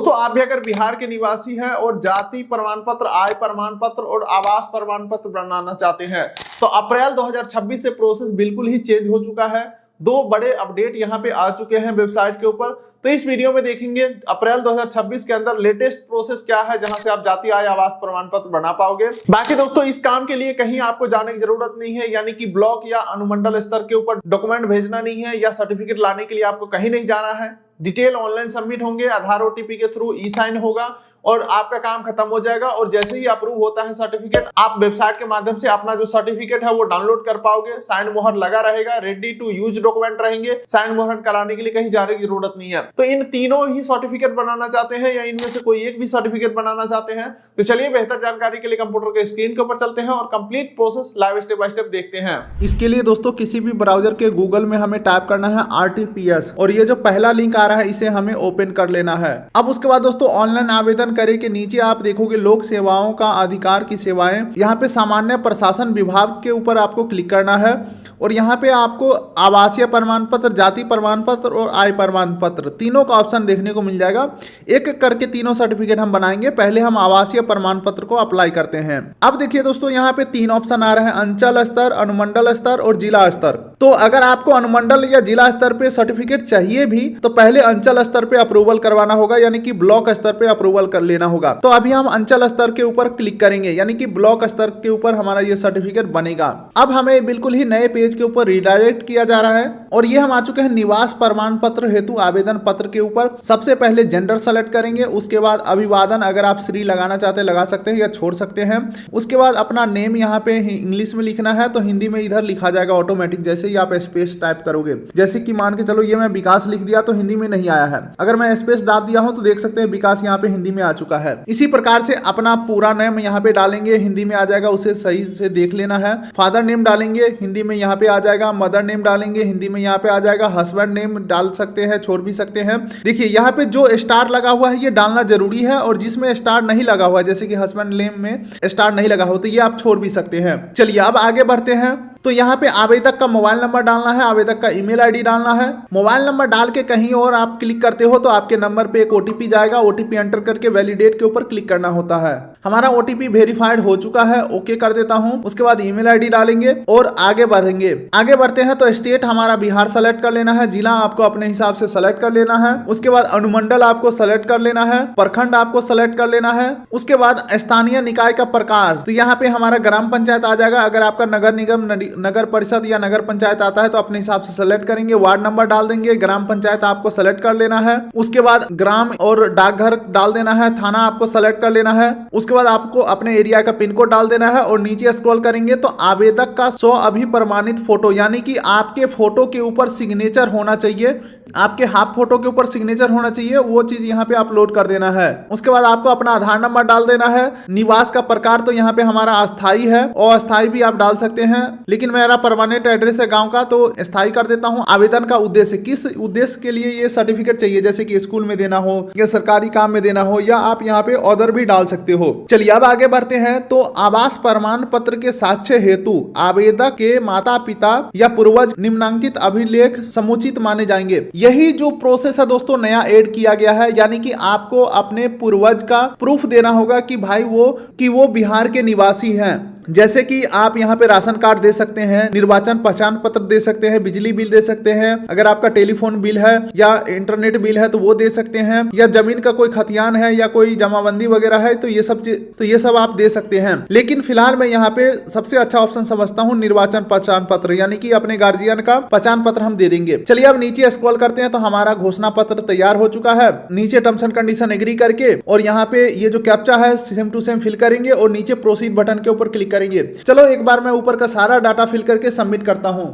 दोस्तों आप भी अगर बिहार के निवासी हैं और जाति प्रमाण पत्र, आय प्रमाण पत्र और आवास प्रमाण पत्र बनाना चाहते हैं तो अप्रैल 2026 से प्रोसेस बिल्कुल ही चेंज हो चुका है। दो बड़े अपडेट यहाँ पे आ चुके हैं वेबसाइट के ऊपर, तो इस वीडियो में देखेंगे अप्रैल 2026 के अंदर लेटेस्ट प्रोसेस क्या है जहां से आप जाति आय आवास प्रमाण पत्र बना पाओगे। बाकी दोस्तों इस काम के लिए कहीं आपको जाने की जरूरत नहीं है, यानी कि ब्लॉक या अनुमंडल स्तर के ऊपर डॉक्यूमेंट भेजना नहीं है या सर्टिफिकेट लाने के लिए आपको कहीं नहीं जाना है। डिटेल ऑनलाइन सबमिट होंगे, आधार ओटीपी के थ्रू ई साइन होगा और आपका काम खत्म हो जाएगा। और जैसे ही अप्रूव होता है सर्टिफिकेट, आप वेबसाइट के माध्यम से अपना जो सर्टिफिकेट है वो डाउनलोड कर पाओगे। साइन मोहर लगा रहेगा, रेडी टू यूज डॉक्यूमेंट रहेंगे, साइन मोहर कराने के लिए कहीं जाने की जरूरत नहीं है। तो इन तीनों ही सर्टिफिकेट बनाना चाहते हैं या इनमें से कोई एक भी सर्टिफिकेट बनाना चाहते हैं तो चलिए बेहतर जानकारी के लिए कंप्यूटर के स्क्रीन के ऊपर चलते हैं और complete process live step by step देखते हैं। इसके लिए दोस्तों किसी भी ब्राउजर के गूगल में हमें टाइप करना है RTPS और ये जो पहला लिंक आ रहा है इसे हमें ओपन कर लेना है। अब उसके बाद दोस्तों ऑनलाइन आवेदन करे के नीचे आप देखोगे लोक सेवाओं का अधिकार की सेवाएं, यहाँ पे सामान्य प्रशासन विभाग के ऊपर आपको क्लिक करना है और यहाँ पे आपको आवासीय प्रमाण पत्र, जाति प्रमाण पत्र और आय प्रमाण पत्र तीनों का ऑप्शन देखने को मिल जाएगा। एक एक करके तीनों सर्टिफिकेट हम बनाएंगे। पहले हम आवासीय प्रमाण पत्र को अप्लाई करते हैं। अब देखिए दोस्तों यहाँ पे तीन ऑप्शन आ रहे हैं, अंचल स्तर, अनुमंडल स्तर और जिला स्तर। तो अगर आपको अनुमंडल या जिला स्तर पे सर्टिफिकेट चाहिए भी तो पहले अंचल स्तर पे अप्रूवल करवाना होगा, यानी कि ब्लॉक स्तर पे अप्रूवल कर लेना होगा। तो अभी हम अंचल स्तर के ऊपर क्लिक करेंगे, यानी कि ब्लॉक स्तर के ऊपर हमारा ये सर्टिफिकेट बनेगा। अब हमें बिल्कुल ही नए पेज के ऊपर रिडायरेक्ट किया जा रहा है और ये हम आ चुके हैं निवास प्रमाण पत्र हेतु आवेदन पत्र के ऊपर। सबसे पहले जेंडर सेलेक्ट करेंगे, उसके बाद अभिवादन, अगर आप श्री लगाना चाहते हैं लगा सकते हैं या छोड़ सकते हैं। उसके बाद अपना नेम यहाँ पे इंग्लिश में लिखना है तो हिंदी में इधर लिखा जाएगा ऑटोमेटिक, जैसे ही आप स्पेस टाइप करोगे। जैसे कि मान के चलो ये मैं विकास लिख दिया तो हिंदी में नहीं आया है, अगर मैं स्पेस दाब दिया हूं तो देख सकते हैं विकास यहाँ पे हिंदी में आ चुका है। इसी प्रकार से अपना पूरा नेम यहाँ पे डालेंगे, हिंदी में आ जाएगा, उसे सही से देख लेना है। फादर नेम डालेंगे, हिंदी में यहाँ पे आ जाएगा। मदर नेम डालेंगे, हिंदी में यहाँ पे आ जाएगा। हस्बैंड नेम डाल सकते हैं, छोड़ भी सकते हैं। देखिए यहाँ पे जो स्टार लगा हुआ है ये डालना जरूरी है और जिसमें स्टार नहीं लगा हुआ है, जैसे कि हस्बैंड नेम में स्टार नहीं लगा हो तो ये आप छोड़ भी सकते हैं। चलिए अब आगे बढ़ते हैं। तो यहाँ पे आवेदक का मोबाइल नंबर डालना है, आवेदक का ईमेल आईडी डालना है। मोबाइल नंबर डाल के कहीं और आप क्लिक करते हो तो आपके नंबर पे एक ओटीपी जाएगा, ओटीपी एंटर करके वैलिडेट के ऊपर क्लिक करना होता है। हमारा ओटीपी वेरीफाइड हो चुका है, ओके कर देता हूं। उसके बाद ईमेल आईडी डालेंगे और आगे बढ़ेंगे। आगे बढ़ते हैं तो स्टेट हमारा बिहार सेलेक्ट कर लेना है, जिला आपको अपने हिसाब से सेलेक्ट कर लेना है। उसके बाद अनुमंडल आपको सेलेक्ट कर लेना है, प्रखंड आपको सेलेक्ट कर लेना है। उसके बाद स्थानीय निकाय का प्रकार, तो यहाँ पे हमारा ग्राम पंचायत आ जाएगा। अगर आपका नगर निगम, नगर परिषद या नगर पंचायत आता है तो अपने हिसाब से सेलेक्ट करेंगे। वार्ड नंबर डाल देंगे, ग्राम पंचायत आपको सेलेक्ट कर लेना है। उसके बाद ग्राम और डाकघर डाल देना है, थाना आपको सेलेक्ट कर लेना है। उसके बाद आपको अपने एरिया का पिन कोड डाल देना है और नीचे स्क्रॉल करेंगे तो आवेदक का स्व अभिप्रमाणित फोटो, यानी कि आपके फोटो के ऊपर सिग्नेचर होना चाहिए, आपके हाफ फोटो के ऊपर सिग्नेचर होना चाहिए, वो चीज यहाँ पे अपलोड कर देना है। उसके बाद आपको अपना आधार नंबर डाल देना है। निवास का प्रकार तो यहाँ पे हमारा अस्थाई है और अस्थाई भी आप डाल सकते हैं, लेकिन मेरा परमानेंट एड्रेस है गांव का तो स्थायी कर देता हूं। आवेदन का उद्देश्य, किस उद्देश्य के लिए ये सर्टिफिकेट चाहिए, जैसे कि स्कूल में देना हो या सरकारी काम में देना हो या आप यहाँ पे ऑर्डर भी डाल सकते हो। चलिए अब आगे बढ़ते हैं। तो आवास प्रमाण पत्र के साक्ष्य हेतु आवेदक के माता पिता या पूर्वज निम्नांकित अभिलेख समुचित माने जाएंगे। यही जो प्रोसेस है दोस्तों नया ऐड किया गया है, यानी कि आपको अपने पूर्वज का प्रूफ देना होगा कि भाई वो बिहार के निवासी हैं। जैसे कि आप यहाँ पे राशन कार्ड दे सकते हैं, निर्वाचन पहचान पत्र दे सकते हैं, बिजली बिल दे सकते हैं, अगर आपका टेलीफोन बिल है या इंटरनेट बिल है तो वो दे सकते हैं, या जमीन का कोई खतियान है या कोई जमाबंदी वगैरह है तो ये सब आप दे सकते हैं। लेकिन फिलहाल मैं यहाँ पे सबसे अच्छा ऑप्शन समझता हूँ निर्वाचन पहचान पत्र, यानी कि अपने गार्जियन का पहचान पत्र हम दे देंगे। चलिए अब नीचे स्क्रॉल करते हैं तो हमारा घोषणा पत्र तैयार हो चुका है। नीचे टर्म्स एंड कंडीशन एग्री करके और यहाँ पे ये जो कैप्चा है सेम टू सेम फिल करेंगे और नीचे प्रोसीड बटन के ऊपर क्लिक करेंगे। चलो एक बार मैं ऊपर का सारा डाटा फिल करके सबमिट करता हूं।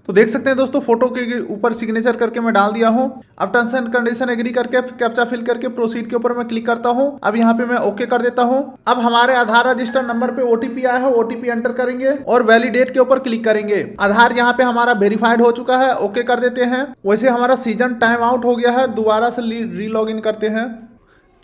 तो देख सकते हैं दोस्तों फोटो के ऊपर सिग्नेचर करके मैं डाल दिया हूं। अब टर्म्स एंड कंडीशन एग्री करके कैप्चा फिल करके प्रोसीड के ऊपर मैं क्लिक करता हूं। अब यहां पे मैं ओके कर देता हूं। अब हमारे आधार रजिस्टर नंबर पे ओटीपी आया है, ओटीपी एंटर करेंगे और वैलिडेट के ऊपर क्लिक करेंगे। आधार यहां पे हमारा वेरीफाइड हो चुका है, ओके कर देते हैं। वैसे हमारा सीजन टाइम आउट हो गया है, दोबारा से री लॉग इन करते हैं।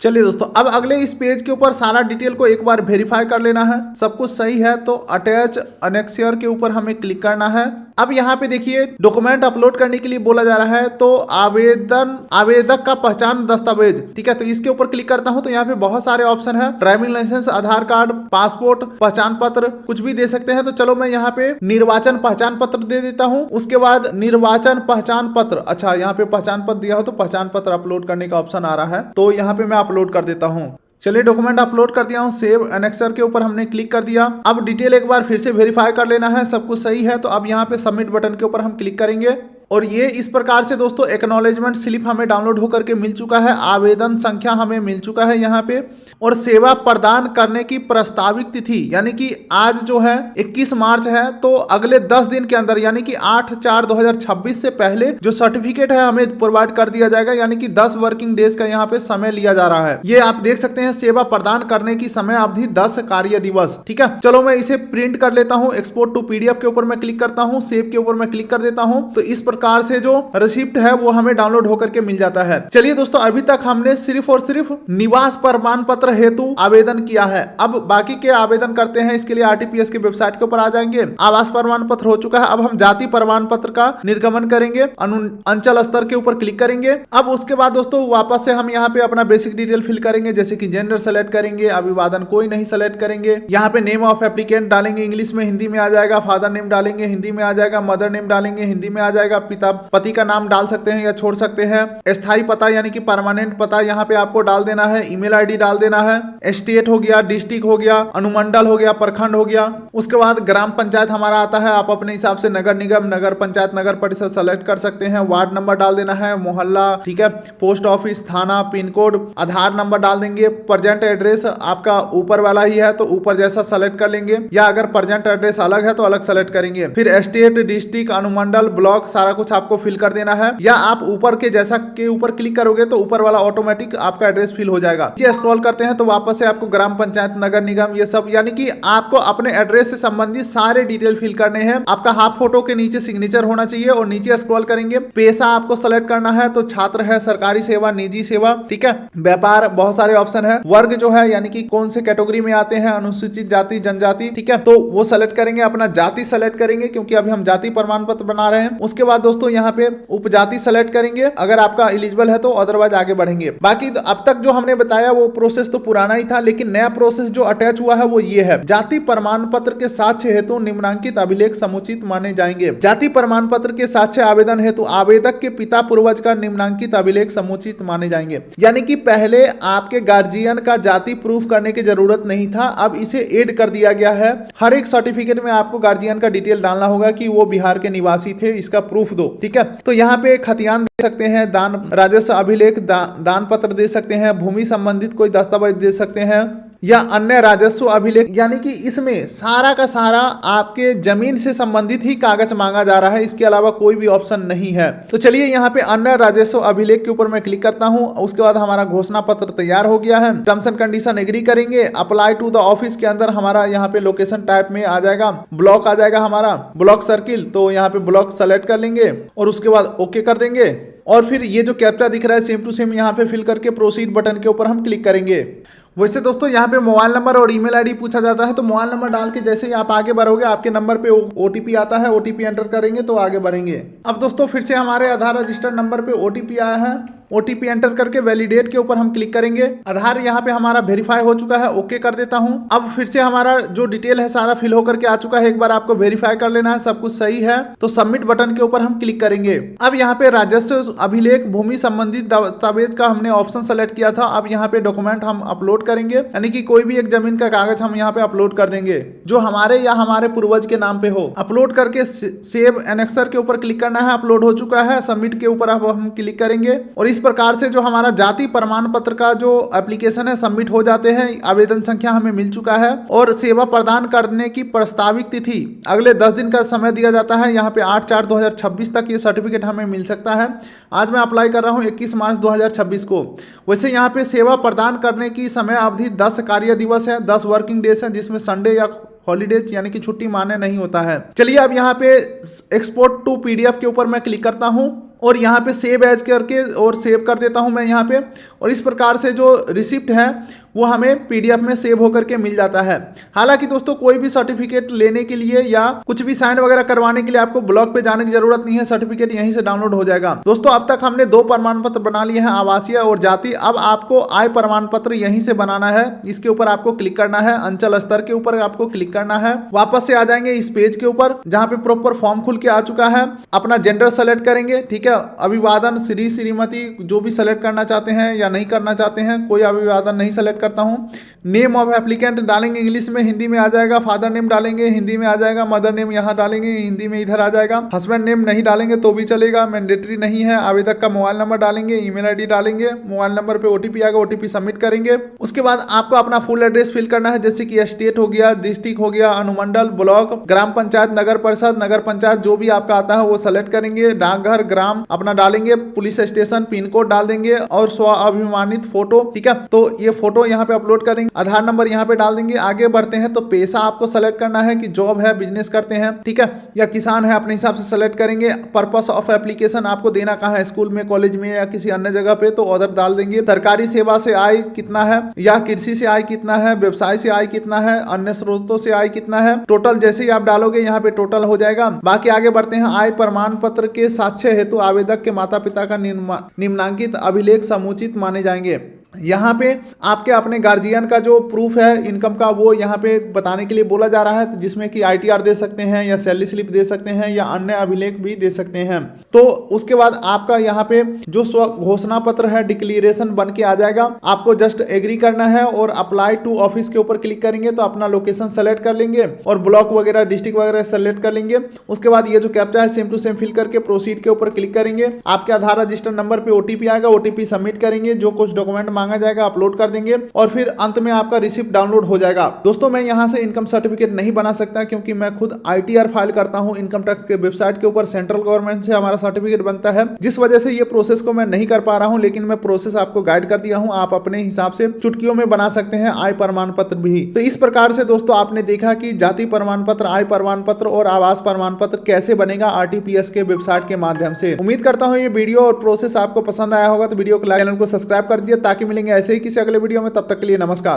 चलिए दोस्तों, अब अगले इस पेज के ऊपर सारा डिटेल को एक बार वेरीफाई कर लेना है। सब कुछ सही है तो अटैच अनेक्सियर के ऊपर हमें क्लिक करना है। अब यहाँ पे देखिए डॉक्यूमेंट अपलोड करने के लिए बोला जा रहा है, तो आवेदक का पहचान दस्तावेज, ठीक है, तो इसके ऊपर क्लिक करता हूँ। तो यहाँ पे बहुत सारे ऑप्शन है, ड्राइविंग लाइसेंस, आधार कार्ड, पासपोर्ट, पहचान पत्र, कुछ भी दे सकते हैं। तो चलो मैं यहाँ पे निर्वाचन पहचान पत्र दे देता हूँ। उसके बाद निर्वाचन पहचान पत्र, अच्छा यहाँ पे पहचान पत्र दिया हो तो पहचान पत्र अपलोड करने का ऑप्शन आ रहा है, तो यहाँ पे मैं अपलोड कर देता हूँ। चलिए डॉक्यूमेंट अपलोड कर दिया हूँ, सेव एनेक्सर के ऊपर हमने क्लिक कर दिया। अब डिटेल एक बार फिर से वेरीफाई कर लेना है, सब कुछ सही है। तो अब यहाँ पे सबमिट बटन के ऊपर हम क्लिक करेंगे और ये इस प्रकार से दोस्तों एक्नॉलेजमेंट स्लिप हमें डाउनलोड होकर के मिल चुका है। आवेदन संख्या हमें मिल चुका है यहाँ पे, और सेवा प्रदान करने की प्रस्तावित तिथि यानी कि आज जो है 21 मार्च है, तो अगले 10 दिन के अंदर यानी कि 8/4/2026 से पहले जो सर्टिफिकेट है हमें प्रोवाइड कर दिया जाएगा, यानी कि 10 वर्किंग डेज का यहाँ पे समय लिया जा रहा है। ये आप देख सकते हैं, सेवा प्रदान करने की समय अवधि 10 कार्य दिवस, ठीक है। चलो मैं इसे प्रिंट कर लेता हूँ। एक्सपोर्ट टू पीडीएफ के ऊपर मैं क्लिक करता हूँ, सेव के ऊपर मैं क्लिक कर देता हूँ। तो इस प्रकार से जो रिसिप्ट है वो हमें डाउनलोड होकर के मिल जाता है। चलिए दोस्तों, अभी तक हमने सिर्फ और सिर्फ निवास प्रमाण पत्र हेतु आवेदन किया है। अब बाकी के आवेदन करते हैं, इसके लिए आरटीपीएस की वेबसाइट के ऊपर आ जाएंगे। आवास प्रमाण पत्र हो चुका है, अब हम जाति प्रमाण पत्र का निर्गमन करेंगे, अंचल स्तर के ऊपर क्लिक करेंगे। अब उसके बाद दोस्तों वापस से हम यहाँ पे अपना बेसिक डिटेल फिल करेंगे, जैसे कि जेंडर सेलेक्ट करेंगे, अभिवादन कोई नहीं सेलेक्ट करेंगे। यहाँ पे नेम ऑफ एप्लीकेंट डालेंगे, इंग्लिश में, हिंदी में आ जाएगा। फादर नेम डालेंगे, हिंदी में आ जाएगा। मदर नेम डालेंगे, हिंदी में आ जाएगा। पति का नाम डाल सकते हैं या छोड़ सकते हैं। स्थायी पता यानी कि परमानेंट पता यहाँ पे आपको डाल देना है। ईमेल आईडी डाल देना है। स्टेट हो गया, डिस्ट्रिक्ट हो गया, अनुमंडल हो गया, प्रखंड हो गया। उसके बाद ग्राम पंचायत हमारा आता है, आप अपने हिसाब से नगर निगम, नगर पंचायत, नगर परिषद सेलेक्ट कर सकते हैं। वार्ड नंबर डाल देना है, मोहल्ला, ठीक है, पोस्ट ऑफिस, थाना, पिन कोड, आधार नंबर डाल देंगे। प्रेजेंट एड्रेस आपका ऊपर वाला ही है तो ऊपर जैसा सेलेक्ट कर लेंगे, या अगर प्रेजेंट एड्रेस अलग है तो अलग सेलेक्ट करेंगे। फिर स्टेट, डिस्ट्रिक्ट, अनुमंडल, ब्लॉक सारा कुछ आपको फिल कर देना है, या आप ऊपर के जैसा के ऊपर क्लिक करोगे तो ऊपर वाला ऑटोमेटिक आपका एड्रेस फिल हो जाएगा। नीचे स्क्रॉल करते हैं तो वापस से आपको ग्राम पंचायत, नगर निगम, ये सब, यानी कि आपको अपने एड्रेस से संबंधित सारे डिटेल फिल करने हैं। आपका हाफ फोटो के नीचे सिग्नेचर होना चाहिए, और नीचे स्क्रॉल करेंगे, पेशा आपको सेलेक्ट करना है, तो छात्र है, सरकारी सेवा, निजी सेवा, ठीक है, व्यापार, बहुत सारे ऑप्शन है। वर्ग जो है यानी कि कौन से कैटेगरी में आते हैं, अनुसूचित जाति, जनजाति, ठीक है, तो वो सेलेक्ट करेंगे। अपना जाति सेलेक्ट करेंगे क्योंकि अभी हम जाति प्रमाण पत्र बना रहे हैं। उसके बाद दोस्तों यहाँ पे उपजाति सेलेक्ट करेंगे अगर आपका एलिजिबल है तो, अदरवाइज आगे बढ़ेंगे। बाकी अब तक जो हमने बताया वो प्रोसेस तो पुराना ही था, लेकिन नया प्रोसेस जो अटैच हुआ है वो ये है। जाति प्रमाण पत्र के साक्ष्य हेतु निम्नांकित अभिलेख समुचित माने जाएंगे। जाति प्रमाण पत्र के साक्ष्य आवेदन हेतु आवेदक के पिता पूर्वज का निम्नांकित अभिलेख समुचित माने जाएंगे। यानी कि पहले आपके गार्जियन का जाति प्रूफ करने की जरूरत नहीं था, अब इसे ऐड कर दिया गया है। हर एक सर्टिफिकेट में आपको गार्जियन का डिटेल डालना होगा कि वो बिहार के निवासी थे, इसका प्रूफ दो, ठीक है। तो यहाँ पे खतियान दे सकते हैं, दान राजस्व अभिलेख, दान पत्र दे सकते हैं, भूमि संबंधित कोई दस्तावेज दे सकते हैं, या अन्य राजस्व अभिलेख, यानी कि इसमें सारा का सारा आपके जमीन से संबंधित ही कागज मांगा जा रहा है, इसके अलावा कोई भी ऑप्शन नहीं है। तो चलिए यहाँ पे अन्य राजस्व अभिलेख के ऊपर मैं क्लिक करता हूँ। उसके बाद हमारा घोषणा पत्र तैयार हो गया है। टर्म्स एंड कंडीशन एग्री करेंगे। अप्लाई टू द ऑफिस के अंदर हमारा यहाँ पे लोकेशन टाइप में आ जाएगा, ब्लॉक आ जाएगा हमारा, ब्लॉक सर्किल, तो यहाँ पे ब्लॉक सेलेक्ट कर लेंगे और उसके बाद ओके कर देंगे। और फिर ये जो कैप्चा दिख रहा है सेम टू सेम यहाँ पे फिल करके प्रोसीड बटन के ऊपर हम क्लिक करेंगे। वैसे दोस्तों यहाँ पे मोबाइल नंबर और ईमेल आईडी पूछा जाता है, तो मोबाइल नंबर डाल के जैसे ही आप आगे बढ़ोगे आपके नंबर पे ओटीपी आता है, ओटीपी एंटर करेंगे तो आगे बढ़ेंगे। अब दोस्तों फिर से हमारे आधार रजिस्टर्ड नंबर पे ओटीपी आया है, ओटीपी एंटर करके वैलिडेट के ऊपर हम क्लिक करेंगे। आधार यहाँ पे हमारा वेरीफाई हो चुका है, ओके कर देता हूँ। अब फिर से हमारा जो डिटेल है सारा फिल होकर के आ चुका है, एक बार आपको वेरीफाई कर लेना है, सब कुछ सही है तो सबमिट बटन के ऊपर हम क्लिक करेंगे। अब यहाँ पे राजस्व अभिलेख, भूमि संबंधित दस्तावेज का हमने ऑप्शन सेलेक्ट किया था, अब यहाँ पे डॉक्यूमेंट हम अपलोड करेंगे, यानी कि कोई भी एक जमीन का कागज हम यहाँ पे अपलोड कर देंगे जो हमारे या हमारे पूर्वज के नाम पे हो। अपलोड करके सेव एनेक्सर के ऊपर क्लिक करना है, अपलोड हो चुका है, सबमिट के ऊपर अब हम क्लिक करेंगे और इस प्रकार से जो हमारा जाति प्रमाण पत्र का जो एप्लीकेशन है सबमिट हो जाते हैं। आवेदन संख्या हमें मिल चुका है और सेवा प्रदान करने की प्रस्तावित तिथि अगले 10 दिन का समय दिया जाता है। यहाँ पे 8/4/2026 तक ये सर्टिफिकेट हमें मिल सकता है। आज मैं अप्लाई कर रहा हूँ 21 मार्च 2026 को। वैसे यहाँ पे सेवा प्रदान करने की समय अवधि 10 कार्य दिवस है, 10 वर्किंग डेज है, जिसमें संडे या हॉलीडेज यानी कि छुट्टी मान्य नहीं होता है। चलिए अब यहाँ पे एक्सपोर्ट टू पीडीएफ के ऊपर मैं क्लिक करता हूँ और यहाँ पे सेव एज करके और सेव कर देता हूँ मैं यहाँ पे, और इस प्रकार से जो रिसिप्ट है वो हमें पीडीएफ में सेव होकर के मिल जाता है। हालांकि दोस्तों कोई भी सर्टिफिकेट लेने के लिए या कुछ भी साइन वगैरह करवाने के लिए आपको ब्लॉक पे जाने की जरूरत नहीं है, सर्टिफिकेट यहीं से डाउनलोड हो जाएगा। दोस्तों अब तक हमने 2 प्रमाण पत्र बना लिए हैं, आवासीय और जाति। अब आपको आय प्रमाण पत्र यहीं से बनाना है। इसके ऊपर आपको क्लिक करना है, अंचल स्तर के ऊपर आपको क्लिक करना है। वापस से आ जाएंगे इस पेज के ऊपर जहां पे प्रॉपर फॉर्म खुल के आ चुका है। अपना जेंडर सेलेक्ट करेंगे, ठीक है। अभिवादन श्री श्रीमती जो भी सेलेक्ट करना चाहते हैं या नहीं करना चाहते हैं, कोई अभिवादन नहीं सेलेक्ट करता हूं। नेम ऑफ एप्लीकेंट डालेंगे, इंग्लिश में, हिंदी में आ जाएगा। फादर नेम डालेंगे, हिंदी में आ जाएगा। मदर नेम यहाँ डालेंगे, हिंदी में इधर आ जाएगा। हस्बैंड नेम नहीं डालेंगे तो भी चलेगा, मैंडेटरी नहीं है। आवेदक का मोबाइल नंबर डालेंगे, ईमेल आईडी डालेंगे, मोबाइल नंबर पे ओटीपी आएगा, ओटीपी सबमिट करेंगे। उसके बाद आपको अपना फुल एड्रेस फिल करना है, जैसे कि स्टेट हो गया, डिस्ट्रिक्ट हो गया, अनुमंडल, ब्लॉक, ग्राम पंचायत, नगर परिषद, नगर पंचायत जो भी आपका आता है वो सेलेक्ट करेंगे। डाकघर, ग्राम अपना डालेंगे, पुलिस स्टेशन, पिन कोड डाल देंगे और स्व अभिमानित फोटो, ठीक है। तो ये फोटो यहाँ पे अपलोड कर देंगे। आधार नंबर यहाँ पे डाल देंगे। आगे बढ़ते हैं तो पेशा आपको सेलेक्ट करना है कि जॉब है, बिजनेस करते हैं, ठीक है, या किसान है, अपने हिसाब से सेलेक्ट करेंगे। पर्पस ऑफ एप्लीकेशन आपको देना कहाँ है, स्कूल में, कॉलेज में या किसी अन्य जगह पे, तो उधर डाल देंगे। सरकारी सेवा से आय कितना है या कृषि से आय कितना है, व्यवसाय से आय कितना है, अन्य स्रोतों से आय कितना है, टोटल जैसे ही आप डालोगे यहाँ पे टोटल हो जाएगा। बाकी आगे बढ़ते हैं। आय प्रमाण पत्र के साक्ष्य हेतु आवेदक के माता पिता का निम्नांकित अभिलेख समुचित माने जाएंगे। यहाँ पे आपके अपने गार्जियन का जो प्रूफ है इनकम का वो यहाँ पे बताने के लिए बोला जा रहा है, जिसमें कि आईटीआर दे सकते हैं या सैलरी स्लिप दे सकते हैं या अन्य अभिलेख भी दे सकते हैं। तो उसके बाद आपका यहाँ पे जो स्व घोषणा पत्र है, डिक्लेरेशन बन के आ जाएगा। आपको जस्ट एग्री करना है और अप्लाई टू ऑफिस के ऊपर क्लिक करेंगे तो अपना लोकेशन सेलेक्ट कर लेंगे और ब्लॉक वगैरह, डिस्ट्रिक्ट वगैरह सेलेक्ट कर लेंगे। उसके बाद ये जो कैप्चा है सेम टू सेम फिल करके प्रोसीड के ऊपर क्लिक करेंगे। आपके आधार रजिस्टर नंबर पे ओटीपी आएगा, ओटीपी सबमिट करेंगे, जो कुछ डॉक्यूमेंट मांगा जाएगा अपलोड कर देंगे और फिर अंत में आपका रिसिप्ट डाउनलोड हो जाएगा। दोस्तों मैं यहां से इनकम सर्टिफिकेट नहीं बना सकता क्योंकि मैं खुद आईटीआर फाइल करता हूं इनकम टैक्स के वेबसाइट के ऊपर। सेंट्रल गवर्नमेंट से हमारा सर्टिफिकेट बनता है, जिस वजह से ये प्रोसेस को मैं नहीं कर पा रहा हूं, लेकिन मैं प्रोसेस आपको गाइड कर दिया हूं। आप अपने हिसाब से चुटकियों में बना सकते हैं आय प्रमाण पत्र भी। तो इस प्रकार से दोस्तों आपने देखा कि जाति प्रमाण पत्र, आय प्रमाण पत्र और आवास प्रमाण पत्र कैसे बनेगा आरटीपीएस के वेबसाइट के माध्यम से। उम्मीद करता हूं ये वीडियो और प्रोसेस आपको पसंद आया होगा। तो वीडियो को लाइक, चैनल को सब्सक्राइब कर दिया ताकि मिलेंगे ऐसे ही किसी अगले वीडियो में। तब तक के लिए नमस्कार।